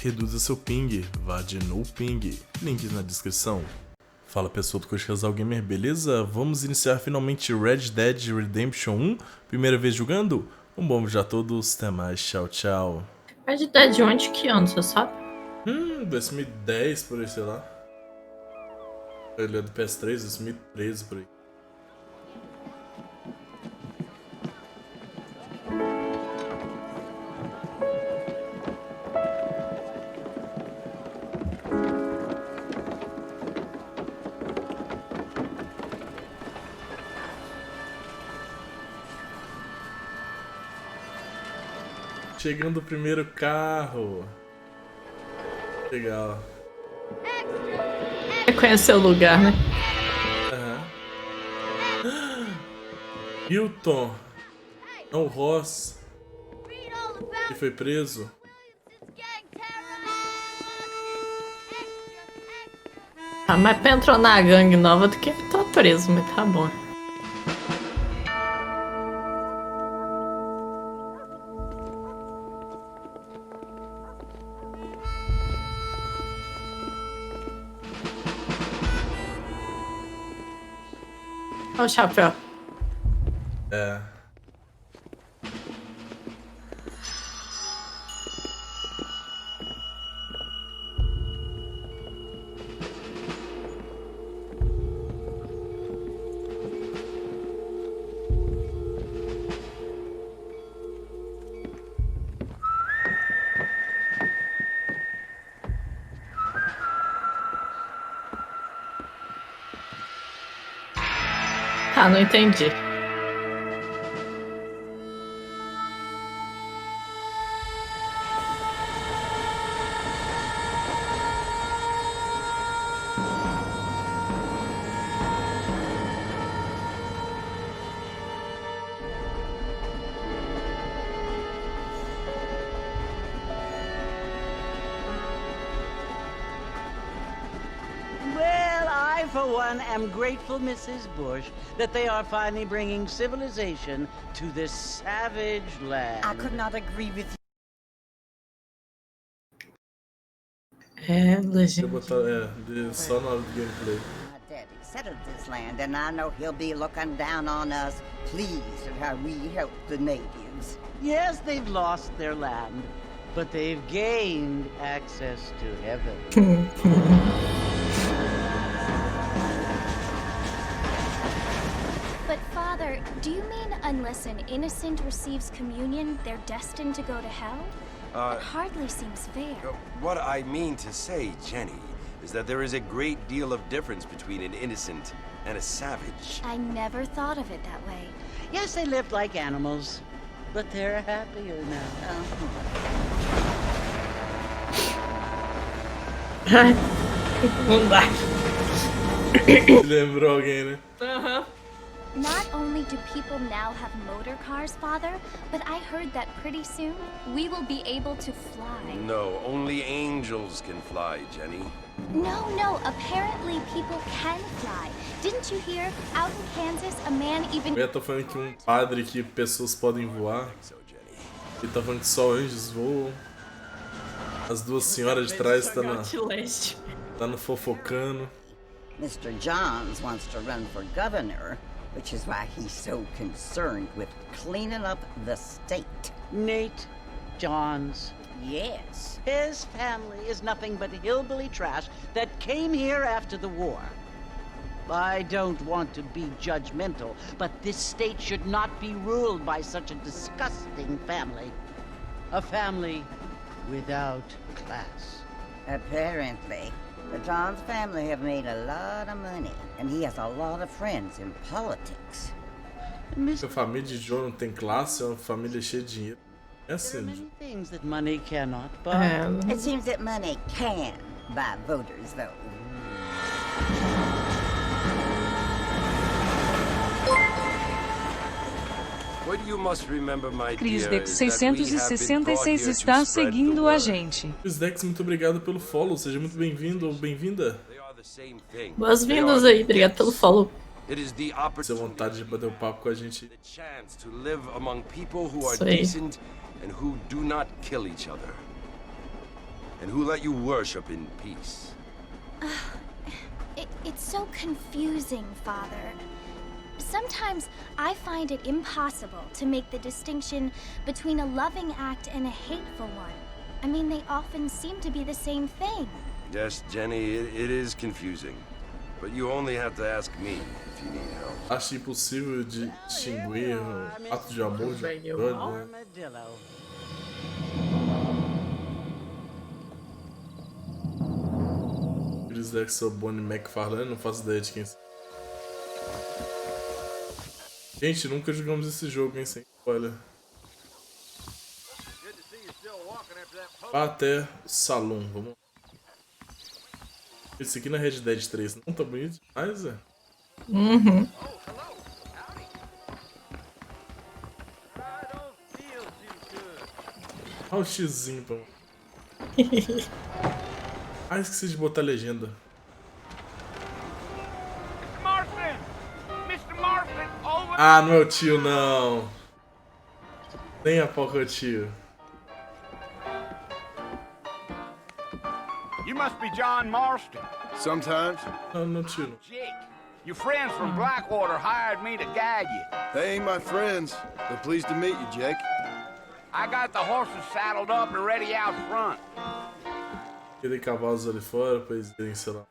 Reduza seu ping, vá de no ping, link na descrição. Fala pessoal do COISADCASALGAMER, beleza? Vamos iniciar finalmente Red Dead Redemption 1, primeira vez jogando? Um bom dia a todos, até mais, tchau, tchau. Red Dead de onde que ano, você sabe? 2010 por aí, sei lá. Ele é do PS3, 2013 por aí. Chegando o primeiro carro. Legal. Conhecer o lugar, né? Hilton. Não, Ross. Ele foi preso. Ah, mas pra entrar na gangue nova do que ele tá preso, mas tá bom. Olha o chapéu. É. Ah, não entendi. For one, am grateful, Mrs. Bush, that they are finally bringing civilization to this savage land. I could not agree with you. É, Vou legenda. botar, só na hora do gameplay. My daddy settled this land, and I know he'll be looking down on us, pleased at how we helped the natives. Yes, they've lost their land, but they've gained access to heaven. But Father, do you mean unless an innocent receives communion, they're destined to go to hell? It hardly seems fair. What I mean to say, Jenny, is that there is a great deal of difference between an innocent and a savage. I never thought of it that way. Yes, they lived like animals, but they're happier now. Não dá. Lembrou alguém, né? Not only do people now have motor cars, Father, but I heard that pretty soon we will be able to fly. No, only angels can fly, Jenny. No, apparently people can fly. Didn't you hear? Out in Kansas, a man even... Eu tô falando que padre que pessoas podem voar. Ele tá falando que só anjos voam. As duas senhoras de trás tá no fofocando. Mr. Johns wants to run for governor, which is why he's so concerned with cleaning up the state. Nate Johns. Yes. His family is nothing but hillbilly trash that came here after the war. I don't want to be judgmental, but this state should not be ruled by such a disgusting family. A family without class. Apparently. The Johns family have made a lot of money, and he has a lot of friends in politics. A família de John não tem classe, é uma família cheia de dinheiro. É assim, Many things that money cannot buy. It seems that money can buy voters, though. Crisdex 666 está seguindo a gente. Crisdex, muito obrigado pelo follow, seja muito bem-vindo ou bem-vinda. Boas-vindas aí, obrigado pelo follow. Essa vontade de bater um papo com a gente. Isso aí. And who let you worship in peace? It's so confusing, Father. Sometimes I find it impossible to make the distinction between a loving act and a hateful one. I mean, they often seem to be the same thing. Yes, Jenny, it is confusing. But you only have to ask me if you need help. Acho impossível de distinguir ato de amor de ódio, né? Armadillo. Chris Dexter, Bonnie McFarlane, não faço ideia de quem são. Gente, nunca jogamos esse jogo, hein, sem spoiler. Até salão, vamos lá. Esse aqui na Red Dead 3 não tá bonito demais, é? Uhum. Olha o xizinho, pô. Ah, esqueci de botar a legenda. Ah, não é o tio, não. Nem a pouco é o tio. You must be John Marston. Sometimes. Não, não, tio. Não. Jake, your friends from Blackwater hired me to guide you. They ain't my friends. They're pleased to meet you, Jake. I got the horses saddled up and ready out front. Tem cavalos ali fora pra eles irem, sei lá.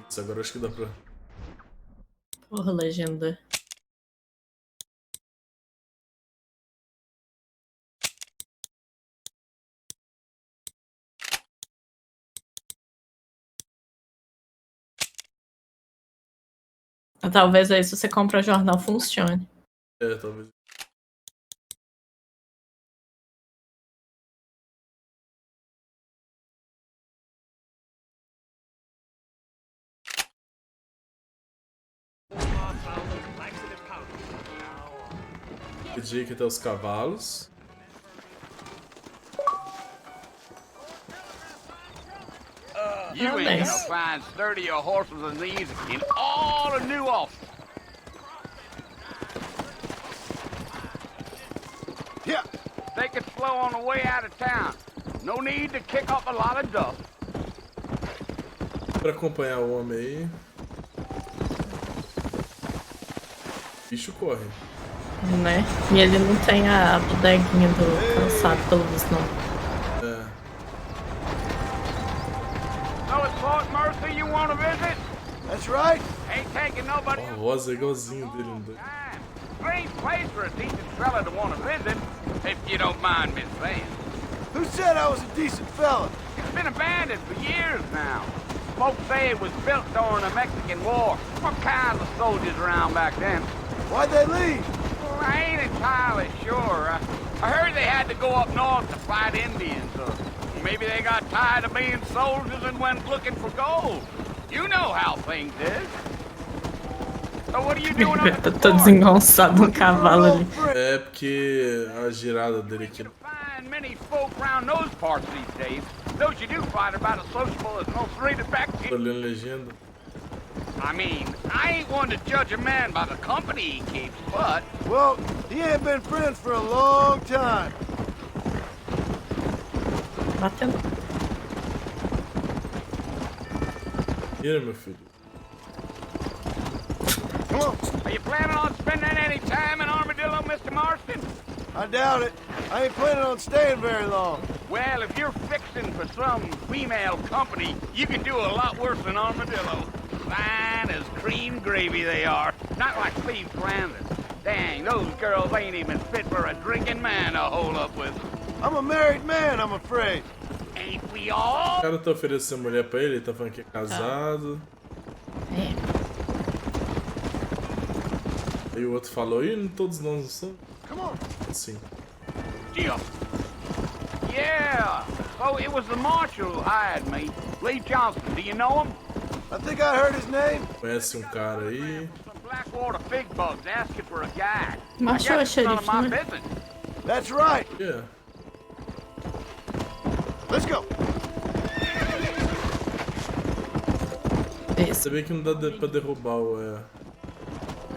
Isso, agora acho que dá pra... Porra, legenda. Talvez aí se você compra jornal funcione. É, talvez. Pedi aqui até os cavalos. You ain't gonna find sturdier horses than these in all of New Austin. Yeah, take it slow on the way out of town. No need to kick up a lot of dust. Pra acompanhar o homem aí. O bicho corre. Né? E ele não tem a bodeguinha do cansado, pelo visto, não. É. So it's Fort Mercy you want to visit? That's right. Ain't taking nobody. Ó, a voz é igualzinho dele, não dá. Great place for a decent fella to want to visit, if you don't mind me saying. Who said I was a decent fella? It's been abandoned for years now. Folks say it was built during the Mexican War. What kinds of soldiers around back then? Why'd they leave? Well, I ain't entirely sure. I heard they had to go up north to fight Indians, or maybe they got tired of being soldiers and went looking for gold. You know how things is. So what are you doing up at the Tô fort? desengonçado no cavalo ali. É porque a girada dele aqui. You find many folk around those parts these days. Those you do find about as sociable as most rated back. Tô lendo legenda. I mean, I ain't one to judge a man by the company he keeps, but... Well, he ain't been friends for a long time. Batendo. Mira, meu filho. Come on. Are you planning on spending any time in Armadillo, Mr. Marston? I doubt it. I ain't planning on staying very long. Well, if you're fixing for some female company, you can do a lot worse than Armadillo. Fine as cream gravy they are. Not like Cleve Flanders. Dang, those girls ain't even fit for a drinking man to hold up with. I'm a married man, I'm afraid. Ain't we all? O cara tá oferecendo mulher pra ele tá falando que é casado. É. Aí o outro falou, ih, todos nós não somos. Come on. Sim. Deal. Yeah. So it was the marshal who hired me. Lee Johnson, do you know him? I think I heard his name. Conhece cara aí. Some Blackwater big bugs asking for a guide. Macho I é guess it's none of my xerife, né? business. That's right. Yeah. Let's go. Isso. Você vê que não dá pra derrubar o...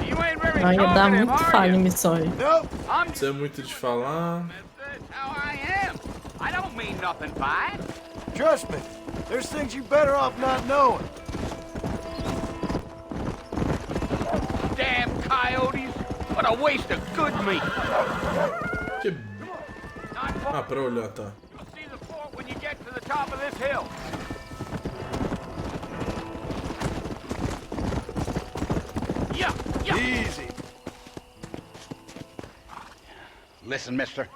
You You ain't very Vai dar talkative, muito are falha em you? missões. Nope. I'm Isso é muito de falar. That's how I am. I don't mean nothing by it. Trust me, there's things you better off not knowing. Damn coyotes. What a waste of good meat. Que... Not far. Ah, pra olhar, tá. You'll see the fort when you get to the top of this hill. Yeah, yeah. Easy. Listen, mister.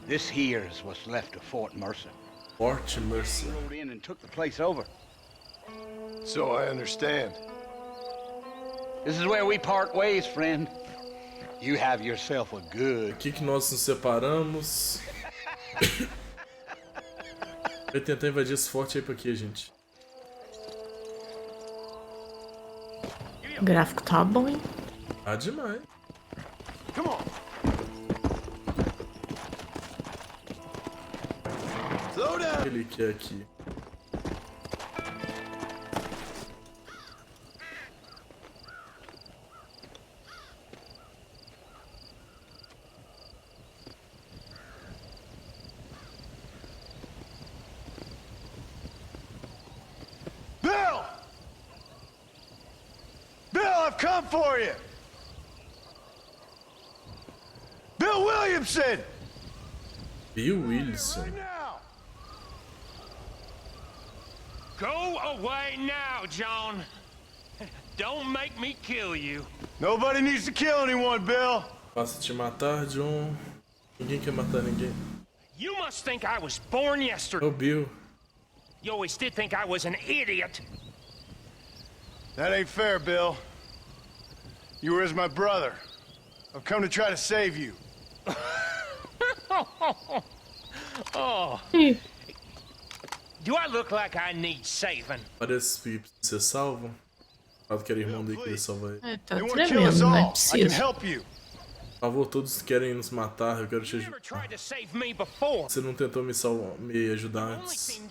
This here is what's left of Fort Mercer. Forte Mercy. Rode in and took the place over. So I understand. This is where we part ways, friend. You have yourself a good... Aqui que nós nos separamos. Eu ia tentar invadir esse forte aí pra aqui, gente. O gráfico tá bom, hein? Ah, demais. Come on. Slow down. Ele que é aqui. Bill! Bill, I've come for you! Bill Williamson! Bill Wilson. Right now! Go away now, John. Don't make me kill you. Nobody needs to kill anyone, Bill! Passa te matar, John. Ninguém quer matar ninguém. You must think I was born yesterday. Ô, Bill. You always did think I was an idiot. That ain't fair, Bill. You were as my brother. I've come to try to save you. Oh. Do I look like I need saving? Parece que precisa ser salvo. Fala que era irmão dele que ele salva ele. É, tá They want to kill us tremendo, né? all. I can Preciso. help you. Por favor, todos querem nos matar. Eu quero te You never ajudar. tried to save me before. Você não tentou me ajudar Only antes. thing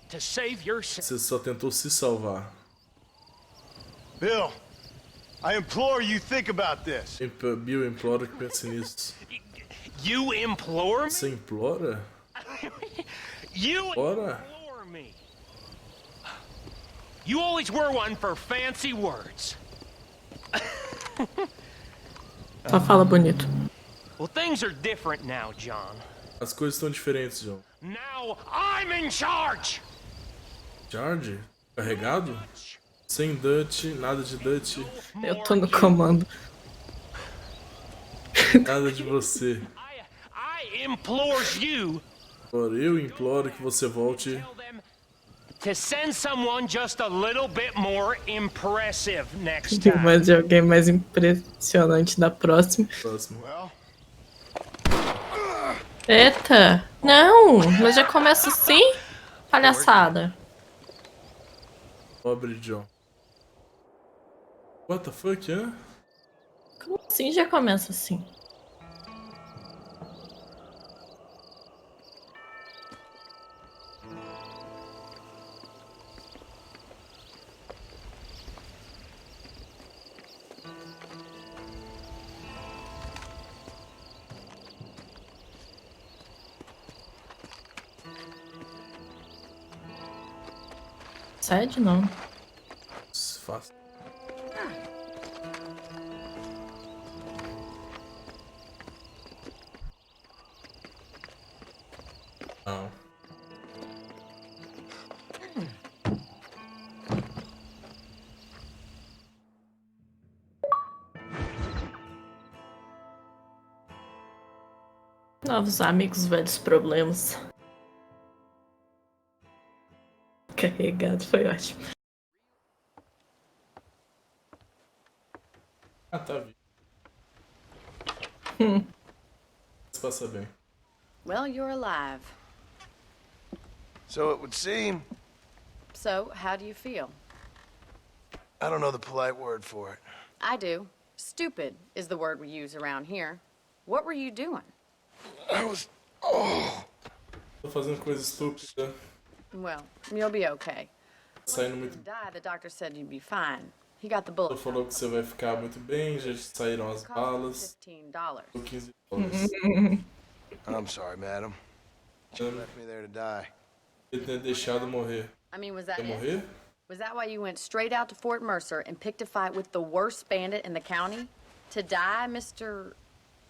to save yourself. Você só tentou se salvar. Bill, I implore you think about this. Bill, eu imploro que pense nisso. You implore me? Você implora? You Ora. implore me. You always were one for fancy words. Só fala bonito. Well, things are different now, John. As coisas estão diferentes, John. Now I'm in charge. Charge? Carregado? Sem Dutch, nada de Dutch, Eu tô no comando. nada de você. I implores you Eu imploro que você volte. tell them to send someone just a little bit more impressive next time. Mas de alguém mais impressionante da próxima. Próximo. Well, Eita! Não! Mas já começa assim? Palhaçada. Pobre John. What the fuck, hã? Como assim já começa assim? Sede não. Fácil. Não. Novos amigos, velhos problemas. Carregado, foi ótimo. Ah, tá vivo. Se passa bem. Well, you're alive. so it would seem. So, how do you feel? I don't know the polite word for it. I do. Stupid is the word we use around here. What were you doing? I was. Tô fazendo coisa estúpida. Well, you'll be okay. Saindo muito. Die, the doctor said you'd be fine. He got the Você bullet. falou que você vai ficar muito bem, já saíram as balas. $15. Por $15. I'm sorry, madam. You left me there to die. Ele tinha deixado morrer. I mean, was that Quer it? morrer? Was that why you went straight out to Fort Mercer and picked a fight with the worst bandit in the county? To die, Mr.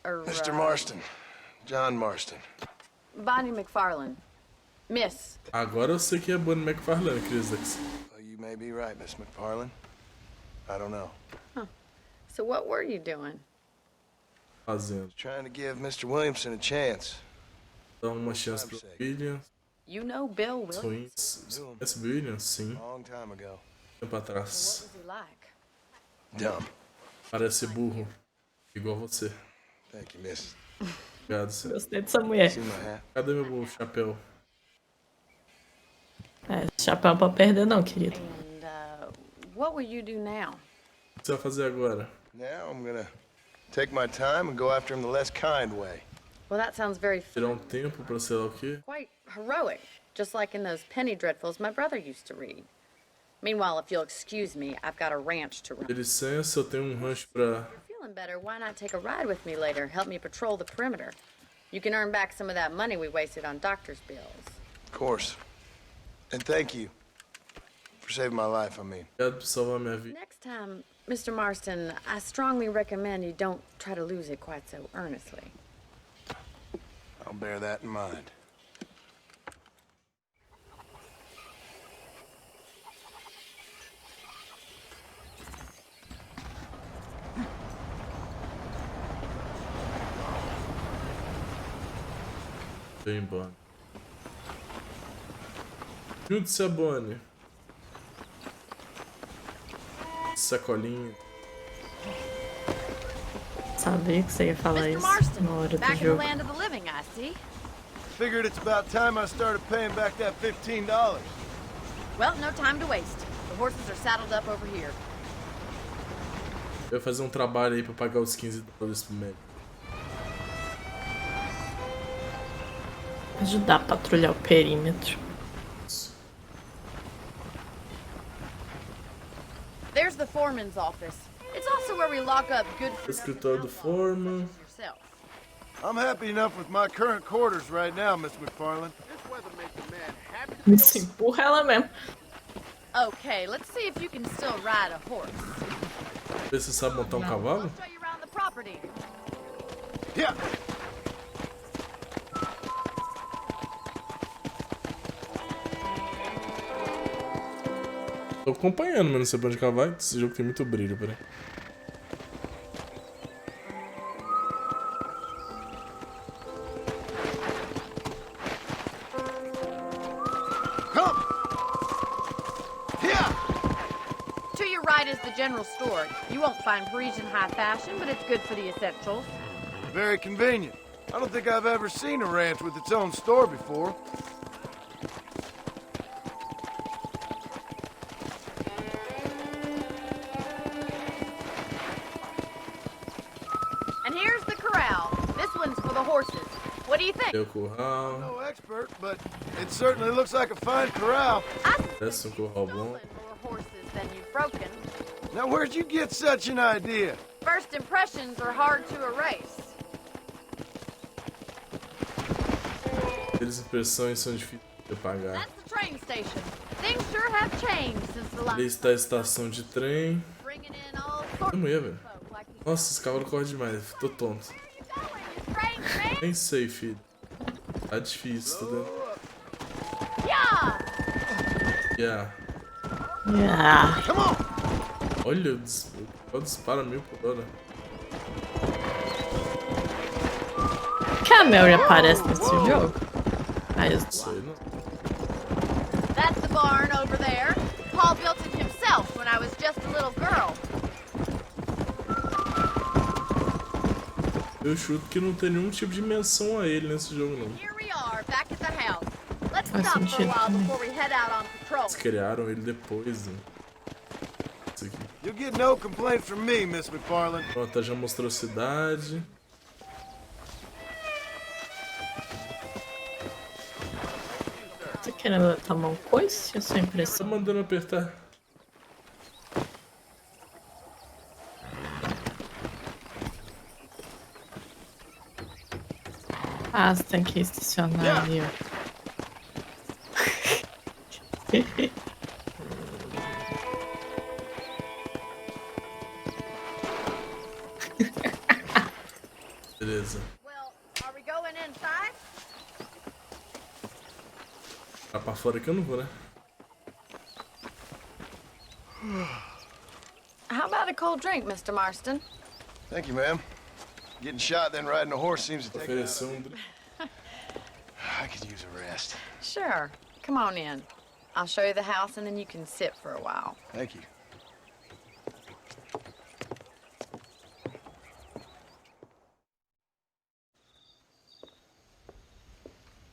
Mr. Marston. John Marston. Bonnie McFarlane. Miss. Agora eu sei que é Bonnie McFarlane, Chris. Well, you may be right, Miss McFarlane. I don't know. Huh. So what were you doing? Fazendo. Trying to give Mr. Williamson a chance. Dá uma chance pro William. You know Bill Williams? Esse William, sim. Long time ago. Tempo atrás. What was he like? Dumb. Parece burro. Igual você. Thank you, miss. Obrigado, senhor. Gostei dessa mulher. See my hat? Cadê meu chapéu? Esse chapéu não pode perder não, querido. And what will you do now? O que você vai fazer agora? Now I'm gonna take my time and go after him the less kind way. Well, that sounds very Tirar tempo pra sei lá o quê? quite heroic, just like in those penny dreadfuls my brother used to read. Meanwhile, if you'll excuse me, I've got a ranch to run. De licença, eu tenho rancho pra... Feeling better, why not take a ride with me later? Help me patrol the perimeter. You can earn back some of that money we wasted on doctor's bills. Of course. And thank you for saving my life, I mean. Obrigado por salvar minha vida. Next time, Mr. Marston, I strongly recommend you don't try to lose it quite so earnestly. I'll bear that in mind. Bem, Bonnie. Junte-se a Bonnie. Sacolinha. Sabia que você ia falar Mr. isso Marston, na hora do back in the jogo. land of the living, I see. Figured it's about time I started paying back that $15. Well, no time to waste. The horses are saddled up over here. Eu vou fazer um trabalho aí pra pagar os $15 pro médico. Ajudar a patrulhar o perímetro. There's the foreman's office. It's also where we lock up good for Escritório do foreman. yourself. I'm happy enough with my current quarters right now, Miss McFarlane. Isso empurra ela mesmo. Okay, let's see if you can still ride a horse. Vê se você sabe montar um cavalo. Show you around the property. Yeah. Tô acompanhando, mas não sei pra onde cavalo. Esse jogo tem muito brilho, peraí. To your right is the general store. You won't find Parisian high fashion, but it's good for the essentials. Very convenient. I don't think I've ever seen a ranch with its own store before. And here's the corral. This one's for the horses. What do you think? Tem o curral. No expert, but it certainly looks like a fine corral. Parece um curral bom. More horses than you've broken. Now, where'd you get such an idea? First impressions are hard to erase. Aquelas impressões são difíceis de apagar. That's the train station. Things sure have changed since the last. Ali está a estação de trem. Bringing in all sorts Que mulher, velho. of folk like you. Nossa, esse cavalo corre demais. Tô tonto. Strange man. Nem sei, filho. Tá difícil, tá vendo? Yeah. Yeah. Ah, Come on! Olha, o dispara 1000 por hora. que a Mary aparece nesse jogo? Aí Não sei, não. That's the barn over there. Paul built it himself when I was just a little girl. Eu chuto que não tem nenhum tipo de menção a ele nesse jogo, não. Here we are, back at the house. Let's Faz stop for a sentido while também. before we head out on patrol. Eles criaram ele depois, né? Isso aqui. You'll get no complaint from me, Miss McFarlane. Pronto, já mostrou a cidade. Tá querendo tomar um coice? Eu sou Tá impressão. mandando apertar. Ah, você tem que estacionar ali, ó. Beleza. Tá pra fora que eu não vou, né? How about a cold drink, Mr. Marston? Thank you, ma'am. Getting shot then riding a horse seems to take it out of me. I could use a rest. Sure. Come on in. I'll show you the house and then you can sit for a while. Thank you.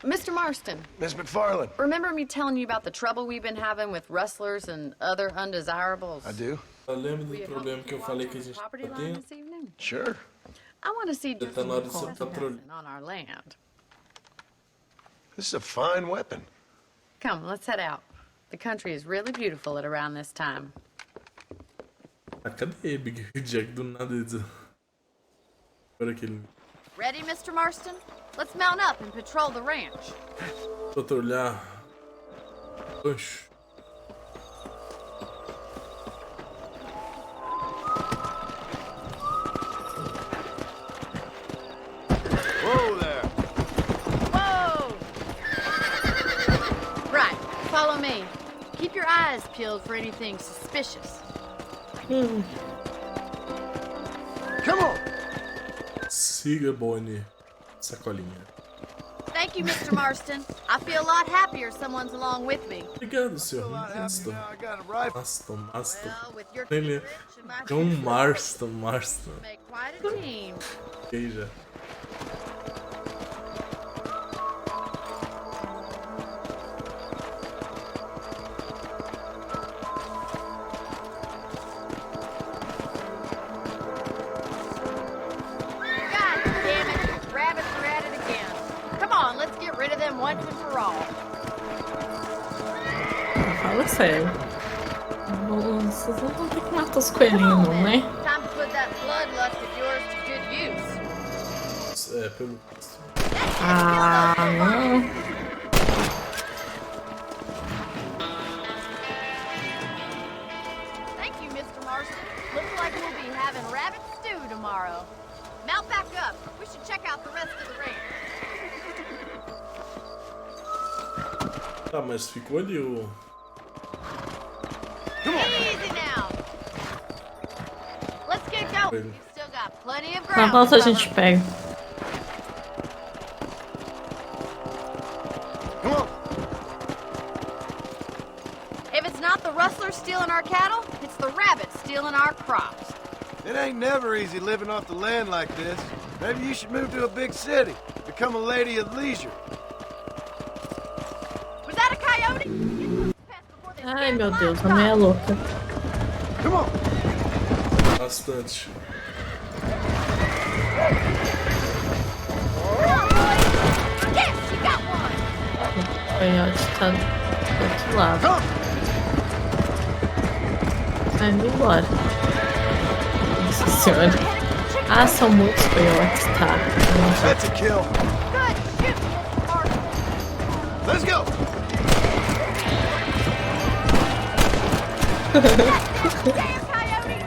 Mr. Marston. Miss McFarland. Remember me telling you about the trouble we've been having with rustlers and other undesirables? I do. Lembra do problema que eu falei que a gente tá tendo? Sure. I want to see Tá na hora de ser patrulha. on our land. This is a fine weapon. Come, let's head out. The country is really beautiful at around this time. Ah, cadê Big Jack do nada? Agora aquele. Ready, Mr. Marston? Let's mount up and patrol the ranch. Patrulhar. Oxe. Whoa there. Whoa! Right, follow me. Keep your eyes peeled for anything suspicious. Come on. Siga, Bonnie. Sacolinha. Thank you, Mr. Marston. I feel a lot happier someone's along with me. Obrigado, senhor. Marston. Marston. Nem lembro. É Marston. Make quite a team. Ok, já. Fala sério. Vocês não vão ter que matar os coelhinhos, não, né? Time to put that bloodlust of yours to good use. É, pelo. Ah, não. Thank you, Mr. Marston. Looks like we'll be having rabbit stew tomorrow. Mount back up. We should check out the rest of the ranch. Tá, mas ficou ali o. Easy now. Let's get going. We've still got plenty of Na ground. volta a gente pega. Come on. If it's not the rustlers stealing our cattle, it's the rabbits stealing our crops. It ain't never easy living off the land like this. Maybe you should move to a big city. Become a lady of leisure. Was that a coyote? Ai, meu Deus, a minha é louca. Come on. Bastante. Yes, you got one. O coiote tá do outro lado. Vai indo embora. Nossa senhora. Ah, são muitos coiotes, tá. That's a kill. Good shoot, Mr. Marston. Let's go. Damn coyote!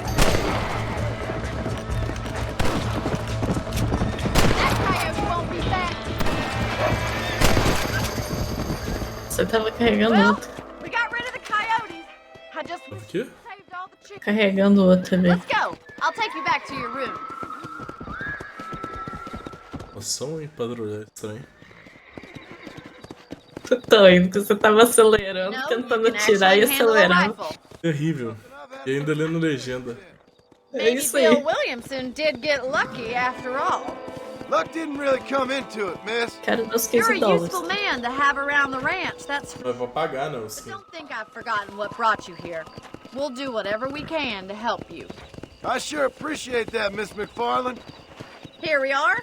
That coyote won't be back. Você tava carregando Well, outro. we got rid of the coyotes. I just O quê? saved all the chickens. Carregando outro ali. Let's go. I'll take you back to your room. Noção em patrulhar estranho. Tô indo, que você tava acelerando, tentando atirar e acelerando. Terrível. E ainda lendo legenda. É Maybe isso aí. Bill Williamson did get lucky after all. Luck didn't really come into it, miss. Quero meus You're 15 a dólares. useful man to have around the ranch, that's Não vou pagar, não. But Sim. don't think I've forgotten what brought you here. We'll do whatever we can to help you. I sure appreciate that, Miss McFarland. Here we are.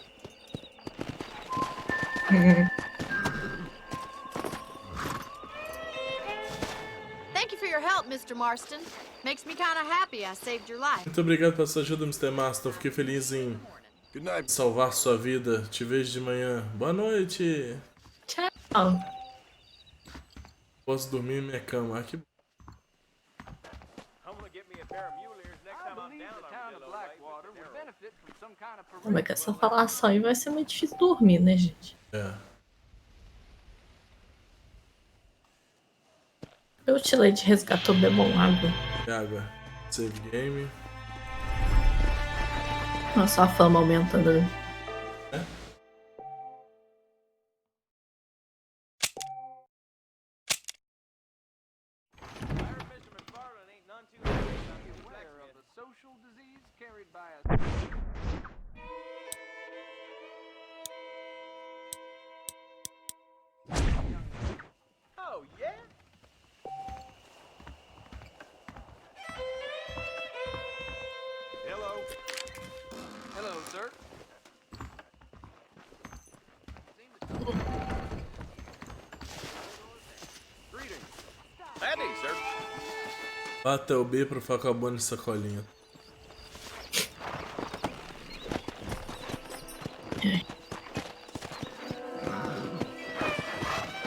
Thank you for your help, Mr. Marston. Makes me kind of happy I saved your life. Muito obrigado pela sua ajuda, Mr. Marston. Fiquei feliz em Salvar sua vida. Te vejo de manhã. Boa noite. Tchau. Posso dormir em minha cama. Ah, que bom. Mas com essa falação aí vai ser muito difícil dormir, né, gente? É. Eu te leite resgatou, bebam água. Água. Save game. Nossa, a fama aumentando. É? Oh, yeah? Hello. Hello, sir. Greetings. Howdy, sir. Bata o B pra ficar com a boa nessa sacolinha.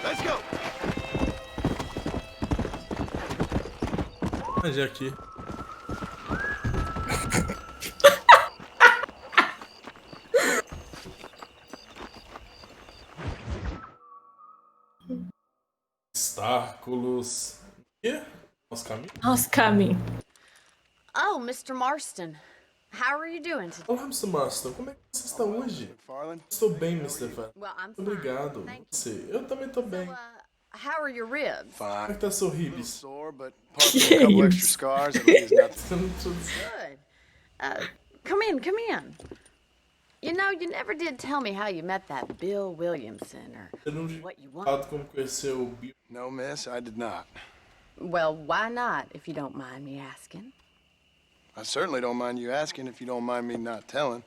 Let's go. Já aqui. Obstáculos. Que? Nosso caminho? Nosso caminho. Oh, Mr. Marston. How are you doing today? Olá, Mr. Marston. Como é que você está hoje? Estou bem, Mr. Fan. Well, I'm fine. Obrigado. Thank Você. Eu também estou bem. How are your ribs? Como é que tá seu ribs? Sore, but apart from a couple extra scars, it means nothing. Good. Come in, come in. You know, you never did tell me how you met that Bill Williamson or what you want. Como conheceu o Bill? No, miss, I did not. Well, why not, if you don't mind me asking? I certainly don't mind you asking if you don't mind me not telling.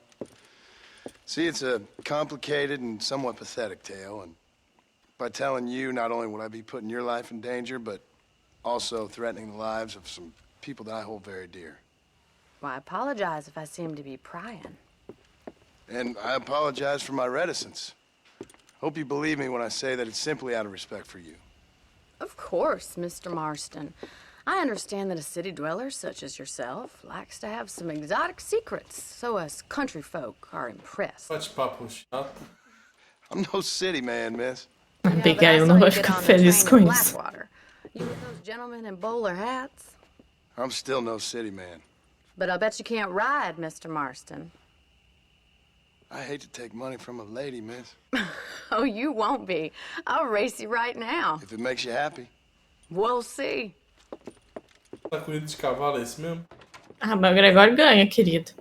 See, it's a complicated and somewhat pathetic tale, and by telling you, not only would I be putting your life in danger, but also threatening the lives of some people that I hold very dear. Well, I apologize if I seem to be prying. And I apologize for my reticence. Hope you believe me when I say that it's simply out of respect for you. Of course, Mr. Marston. I understand that a city dweller such as yourself likes to have some exotic secrets, so us country folk are impressed. I'm no city man, miss. Abigail não vai ficar feliz com isso. You with those gentlemen in bowler hats? I'm still no city man. But I bet you can't ride, Mr. Marston. I hate to take money from a lady, miss. Oh, you won't be. I'll race you right now. If it makes you happy. We'll see. Na corrida de cavalo é esse mesmo? Ah, mas o Gregório ganha, querido.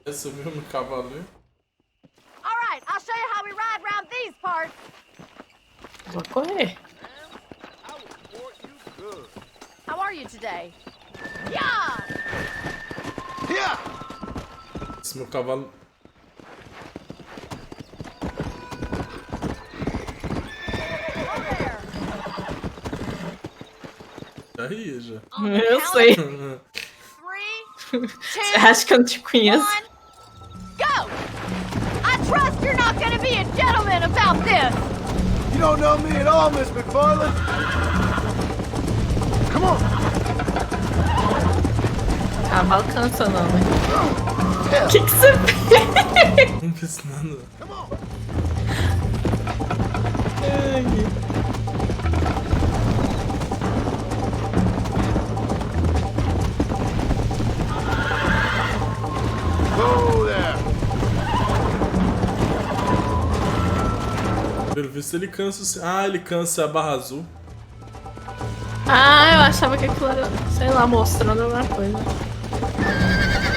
Esse é o mesmo cavalo, né? All right, I'll show you how we ride around these parts. Vou correr. How are you today? Yeah! Yeah! Esse meu cavalo... Já ria, já. Eu sei. Você acha que eu não te conheço? Go! I trust you're not gonna be a gentleman about this! You don't know me at all, Miss McFarland. Come on! Cavalo cansa não, né? O que você fez? Não fiz nada. Pelo visto ele cansa. Ah, ele cansa a barra azul. Ah, eu achava que aquilo era, sei lá, mostrando alguma coisa.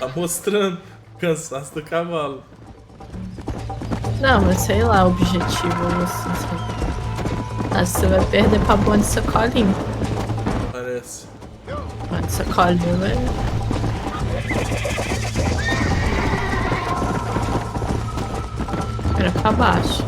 Tá mostrando o cansaço do cavalo. Não, mas sei lá, o objetivo assim. Acho que você vai perder pra boa de sacolinho. Parece. Boa de sacolinho, velho. Era pra baixo.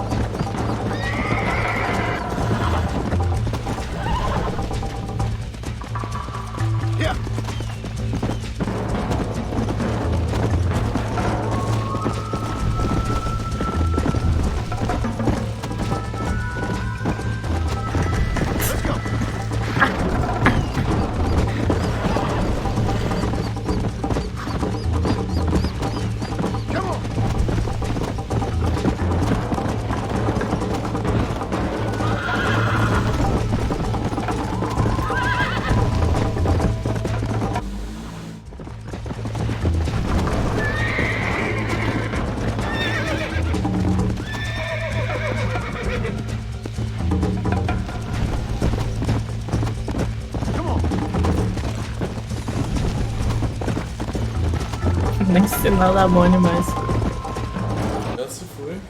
Nem sinal da Bonnie mais. Já se foi.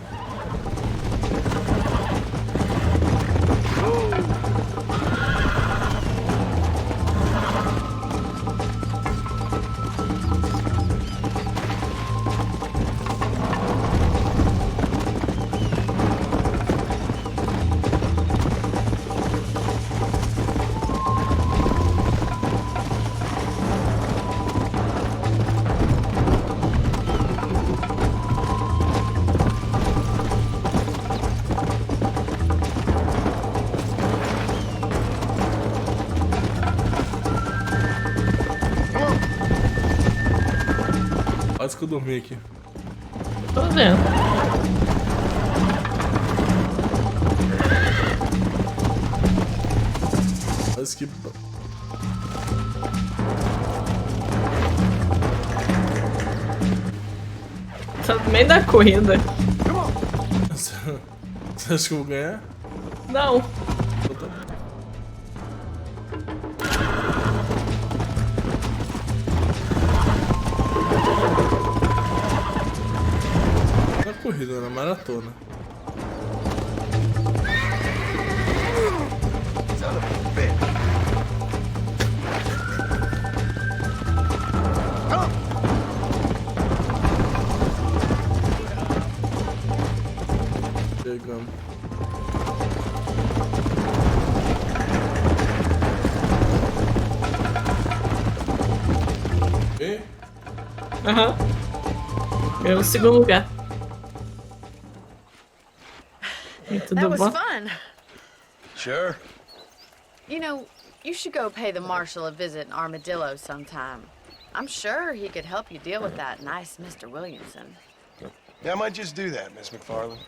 Quase que eu dormi aqui. Tô vendo. Quase que... Tá no meio da corrida. Você acha que eu vou ganhar? Não. Na corrida, na maratona. Chegamos. E? Aham. Ganhou o segundo lugar. That was fun. Sure. You know, you should go pay the marshal a visit in Armadillo sometime. I'm sure he could help you deal with that nice Mr. Williamson. Yeah, I might just do that, Miss McFarland.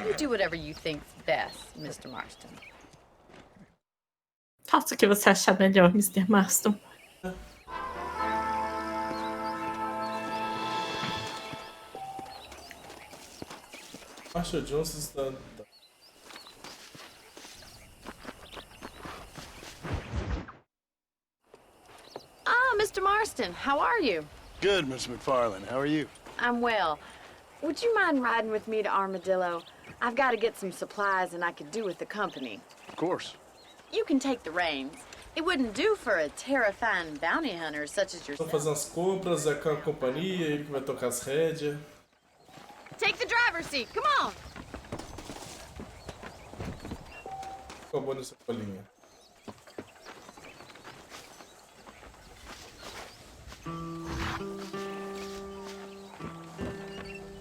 You do whatever you think's best, Mr. Marston. Faça o que você achar melhor, Mr. Marston. Marshall Johnson está... Ah, Mr. Marston, how are you? Good, Miss McFarland. How are you? I'm well. Would you mind riding with me to Armadillo? I've got to get some supplies and I could do with the company. Of course. You can take the reins. It wouldn't do for a terrifying bounty hunter such as yourself. Vou fazer as compras, é com a companhia, ele que vai tocar as rédeas. Take the driver's seat, come on! Acabou nessa colinha.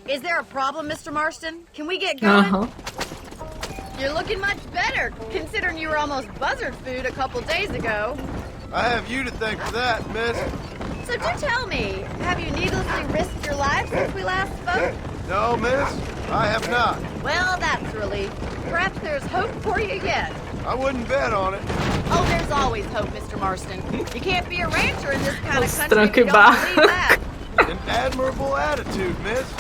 Is there a problem, Mr. Marston? Can we get going? Uh-huh. You're looking much better, considering you were almost buzzard food a couple days ago. I have you to thank for that, miss. So do tell me, have you needlessly risked your life since we last spoke? No, miss, I have not. Well, that's a relief. Perhaps there's hope for you yet. I wouldn't bet on it. Oh, there's always hope, Mr. Marston. You can't be a rancher in this kind of Os country if you don't believe that. An admirable attitude, miss.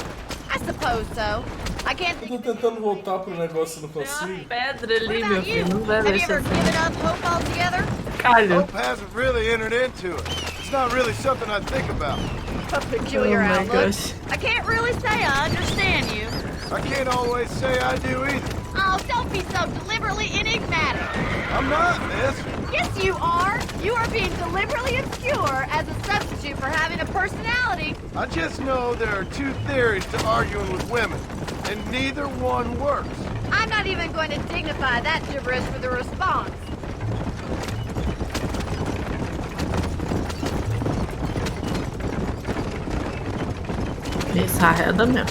I suppose so. I can't Eu think. tô tentando voltar pro negócio e não Tem consigo. uma pedra ali, What meu about you? filho. Não vai Have you deixar ever given up hope altogether? calho. Hope hasn't really entered into it. It's not really something I think about. A peculiar Oh my outlook. gosh. I can't really say I understand you. I can't always say I do either. Oh, don't be so deliberately enigmatic. I'm not, miss. Yes, you are. You are being deliberately obscure as a substitute for having a personality. I just know there are two theories to arguing with women, and neither one works. I'm not even going to dignify that gibberish with a response. Isso arreda mesmo.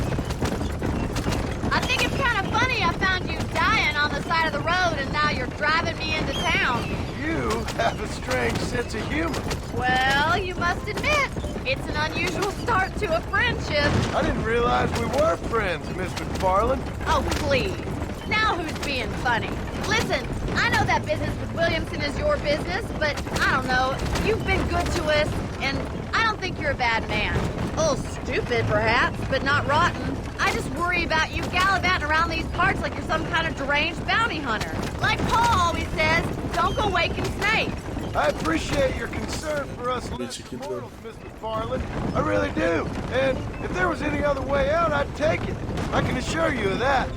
I think it's kind of funny I found you dying on the side of the road and now you're driving me into town. You have a strange sense of humor. Well, you must admit, it's an unusual start to a friendship. I didn't realize we were friends, Miss McFarland. Oh, please. Now who's being funny? Listen, I know that business with Williamson is your business, but I don't know. You've been good to us, and I don't think you're a bad man. A little stupid, perhaps, but not rotten. I just worry about you gallivanting around these parts like you're some kind of deranged bounty hunter. Like Paul always says, don't go waking snakes. I appreciate your concern for us less mortals, Mr. Farland. I really do. And if there was any other way out, I'd take it. I can assure you of that.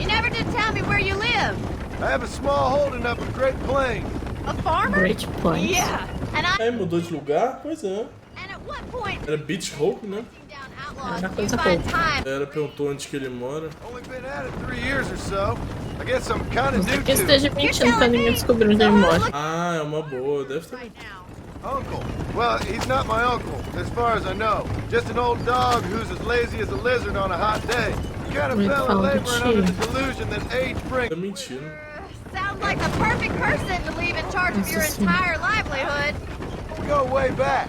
You never did tell me where you live. I have a small holding up at Great Plains. A farmer? Great Plains. Yeah. And I... Mudou de lugar? Pois é. And at what point... Era Beach Hope, né? Ela perguntou onde que ele mora. Only been at it 3 years or so. I guess I'm kind of new Que to esteja mentindo pra ninguém descobrir onde ele mora. Ah, é uma boa. Deve ter... Uncle. Well, he's not my uncle, as far as I know. Just an old dog who's as lazy as a lizard on a hot day. The kind of fella laboring under the delusion that age brings. Tá mentindo. Sounds like the perfect person to leave in charge of your entire livelihood. We go way back,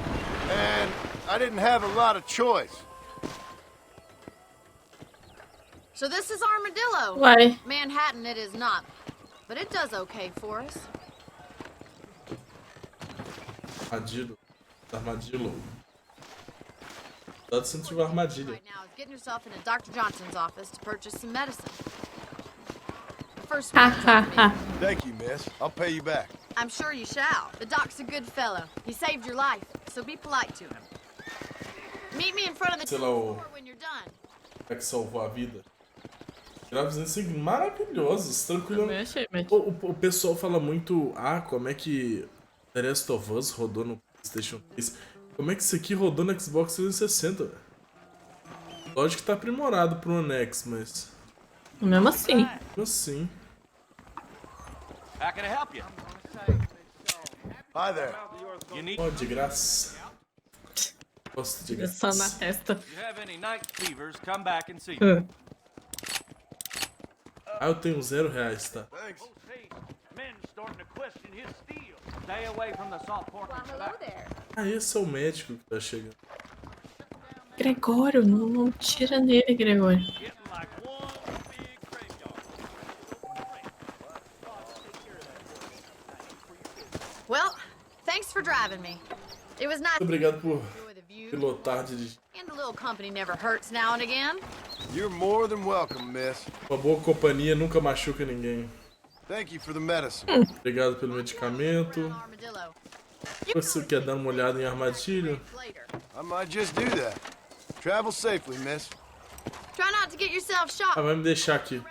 and I didn't have a lot of choice. So this is Armadillo. Why? Manhattan it is not, but it does okay for us. Armadillo. Armadillo. Cuidado se não tiver armadilha. Right now is getting yourself into Dr. Johnson's office to purchase some medicine. First Thank you, miss. I'll pay you back. I'm sure you shall. The doc's a good fellow. He saved your life, so be polite to him. Meet me in front of the store when you're done. É que salvou a vida. Gráficos maravilhosos, tranquilo. O pessoal fala muito, como é que The Last of Us rodou no PlayStation 3? Como é que isso aqui rodou no Xbox 360? Lógico que tá aprimorado pro One X, mas... Mesmo assim. Mesmo assim. How can I help you? Hi there. Oh, de graça. Gosto de graça. Só na testa. If you have any night fevers, come back and see. Eu tenho R$0, tá? Esse é o médico que tá chegando. Gregório, não tira nele, Gregório. Well, thanks for driving me. It was nice. Obrigado por pilotar, dirigir. And a little company never hurts now and again. You're more than welcome, miss. Uma boa companhia nunca machuca ninguém. Thank you for the medicine. Obrigado pelo medicamento. Você quer dar uma olhada em armadilha? I might just do that. Travel safely, miss. Try not to get yourself shot. Vai me deixar aqui.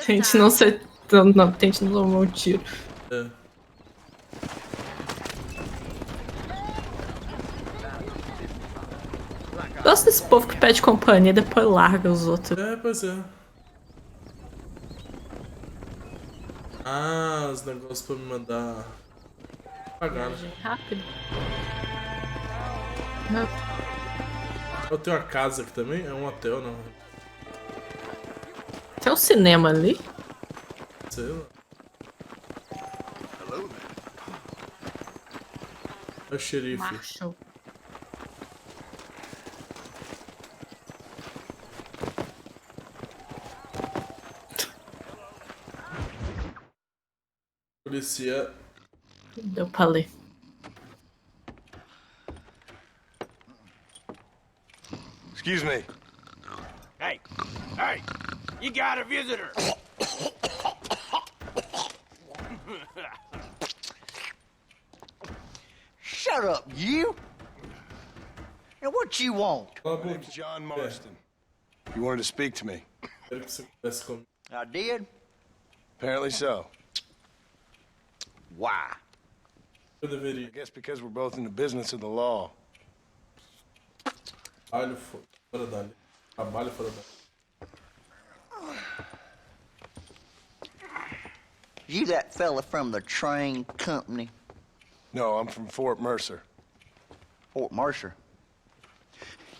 Tente não ser... Não, tente não tomar um tiro. É. Gosto desse povo que pede companhia e depois larga os outros. É, pois é. Os negócios pra me mandar pagar. Rápido. Eu tenho uma casa aqui também, é um hotel, não. Tem um cinema ali? Sei lá. É o xerife. Marshall. Polícia. Deu pra ler. Excuse me. Hey, you got a visitor. Shut up, you. Now what you want? My name's John Marston. You wanted to speak to me. I did? Apparently so. Why? I guess because we're both in the business of the law. Trabalho fora dali. Trabalho fora dali. You that fella from the train company? No, I'm from Fort Mercer. Fort Mercer?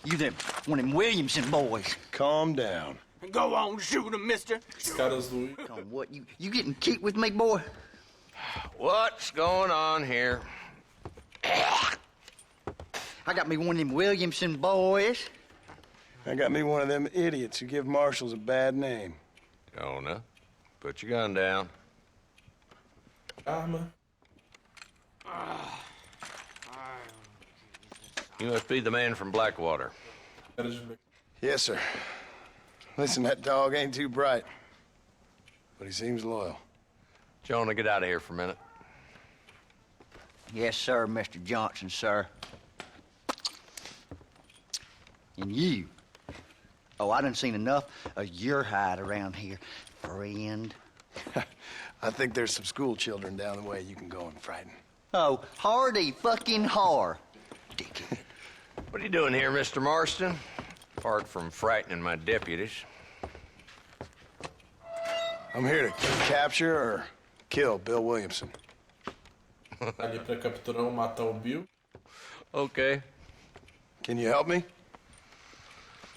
You them one of them Williamson boys. Calm down. Go on, shoot him, mister. What, you getting kicked with me, boy? What's going on here? I got me one of them Williamson boys. I got me one of them idiots who give marshals a bad name. Jonah, put your gun down. Arma. You must be the man from Blackwater. Yes, sir. Listen, that dog ain't too bright, but he seems loyal. Jonah, get out of here for a minute. Yes, sir, Mr. Johnson, sir. And you. Oh, I done seen enough of your hide around here, friend. I think there's some school children down the way you can go and frighten. Oh, hardy fucking har. Dickhead. What are you doing here, Mr. Marston? Apart from frightening my deputies. I'm here to capture or kill Bill Williamson. Ali pra capturar ou matar o Bill. Okay. Can you help me?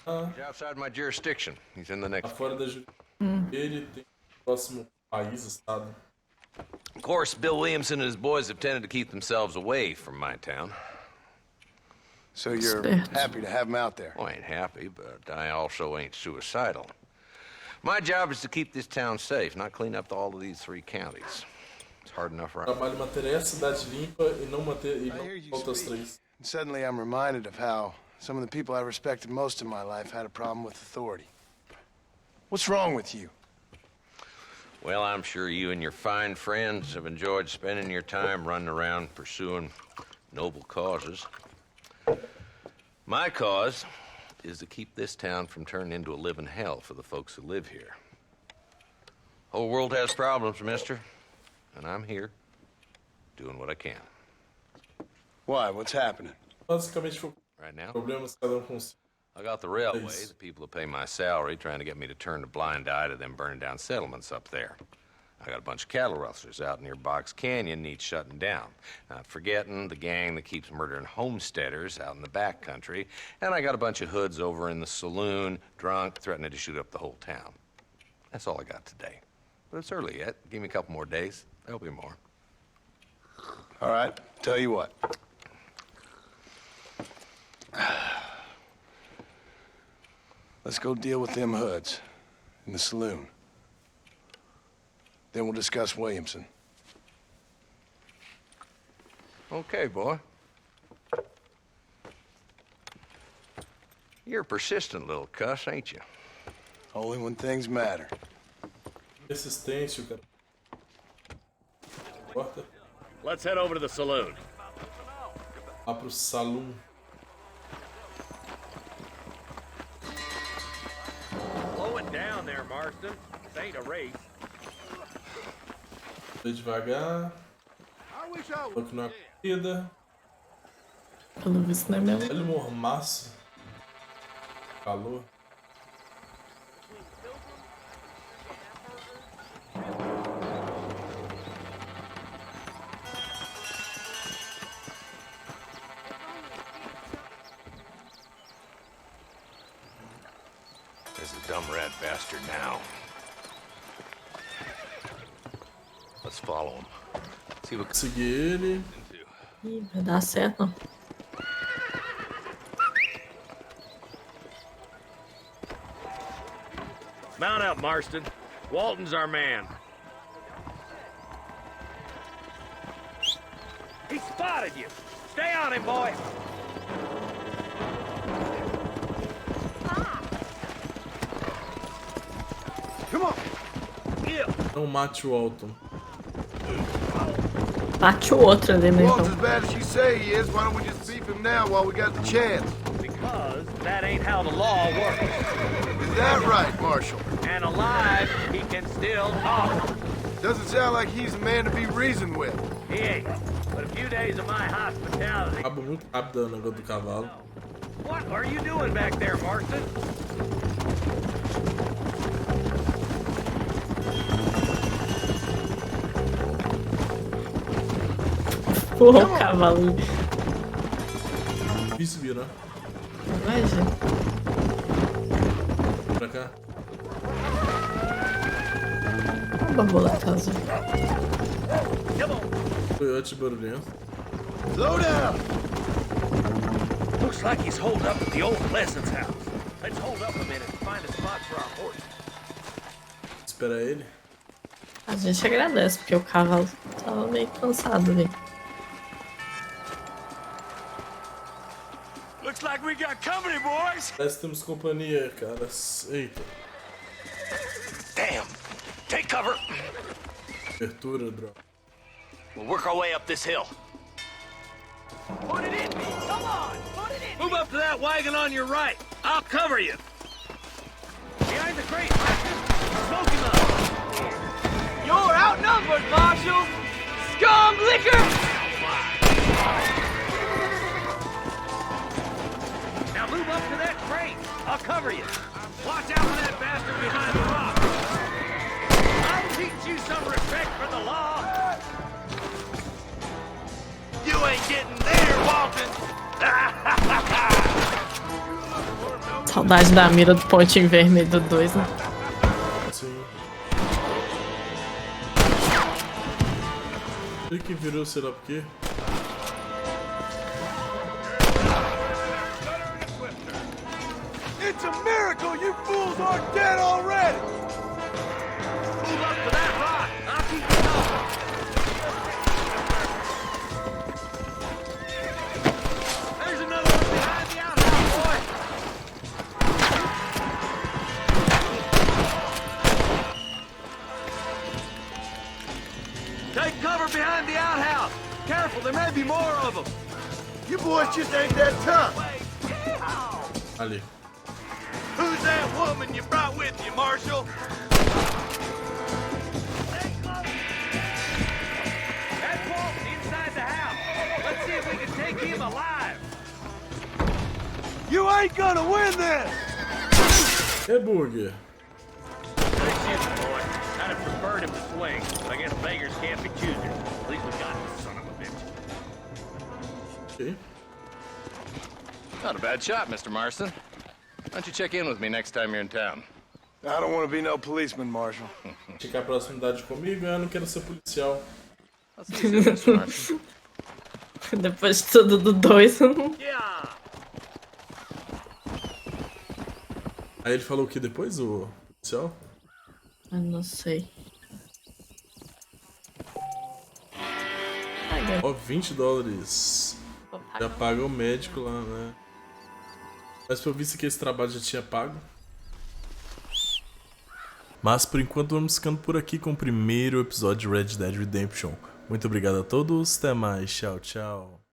He's outside my jurisdiction. He's in the next... Fora da jurisdição dele, tem o próximo país, estado. Of course, Bill Williamson and his boys have tended to keep themselves away from my town. So you're happy to have him out there? Well, I ain't happy, but I also ain't suicidal. My job is to keep this town safe, not clean up all of these 3 counties. It's hard enough right now. Trabalho em manter essa cidade limpa e não manter outras 3. Suddenly I'm reminded of how some of the people I respected most in my life had a problem with authority. What's wrong with you? Well, I'm sure you and your fine friends have enjoyed spending your time running around pursuing noble causes. My cause is to keep this town from turning into a living hell for the folks who live here. Whole world has problems, mister, and I'm here doing what I can. Why? What's happening? Basicamente, right now, problemas cada com si. I got the railway, the people who pay my salary, trying to get me to turn a blind eye to them burning down settlements up there. I got a bunch of cattle rustlers out near Box Canyon needs shutting down. Not forgetting the gang that keeps murdering homesteaders out in the back country. And I got a bunch of hoods over in the saloon, drunk, threatening to shoot up the whole town. That's all I got today. But it's early yet. Give me a couple more days. There'll be more. All right, tell you what. Let's go deal with them hoods in the saloon. Then we'll discuss Williamson. Okay, boy. You're a persistent little cuss, ain't you? Only when things matter. Persistência, cara. Porta. Let's head over to the saloon. Lá pro salão. Slow it down there, Marston. This ain't a race. Vai devagar. Porque não é corrida. Pelo visto não é mesmo. Olha o mormaço. Calor. There's a dumb rat bastard now. Let's follow him. See what Seguir ele. Ih, vai dar certo, não. Mount up, Marston. Walton's our man. He spotted you. Stay on him, boy. Come on. Yeah. Não mate o Walton. Bate o outro ali, né? Walt's Então. as bad as you say he is. Why don't we just beef him now while we got the chance? Because that ain't how the law works. Is that right, Marshal? And alive, he can still talk. Doesn't sound like he's a man to be reasoned with. He ain't. But a few days of my hospitality. Acaba muito rápido o negócio do cavalo. What are you doing back there, Marston? Porra, o cavalo. Difícil virar. Vai, gente. Pra cá. Uma borboleta azul. Coiote barulhento. Slow down! Looks like he's holed up at the old Pleasant's house. Let's hold up a minute and find a spot for our horse. Espera ele. A gente agradece, porque o cavalo tava meio cansado ali. Looks like we got company, boys. Parece que temos companhia, cara. Eita. Damn. Take cover. Abertura, droga. We'll work our way up this hill. Put it in me. Come on. Put it in. Move up to that wagon on your right. I'll cover you. Behind the crate, Marshal. Smoke him up. You're outnumbered, Marshal. Scum liquor. Now move up to that crate. I'll cover you. Watch out for that bastard behind the rock. I'll teach you some respect for the law. You ain't getting there, Walton. Saudade da mira do pontinho vermelho do 2, né? Sim. Ele que virou, sei lá por quê. It's a miracle you fools aren't dead already. Move up to that rock. I'll keep you going. There's another one behind the outhouse, boy. Take cover behind the outhouse. Careful, there may be more of them. You boys just ain't that tough. Ali. Who's that woman you brought with you, Marshal? That's Walton inside the house. Let's see if we can take him alive. You ain't gonna win this. É burger. Excuse me, boy. I'd have preferred him to swing, but I guess beggars can't be choosers. At least we got this son of a bitch. Okay. Not a bad shot, Mr. Marston. Why don't you check in with me next time you're in town? I don't want to be no policeman, Marshal. Checar a proximidade comigo, eu não quero ser policial. Depois de tudo do 2. Aí ele falou o que depois, o policial? Eu não sei. Ó, $20. Já paga o médico lá, né? Mas pelo visto que esse trabalho já tinha pago. Mas por enquanto vamos ficando por aqui com o primeiro episódio de Red Dead Redemption. Muito obrigado a todos, até mais, tchau, tchau.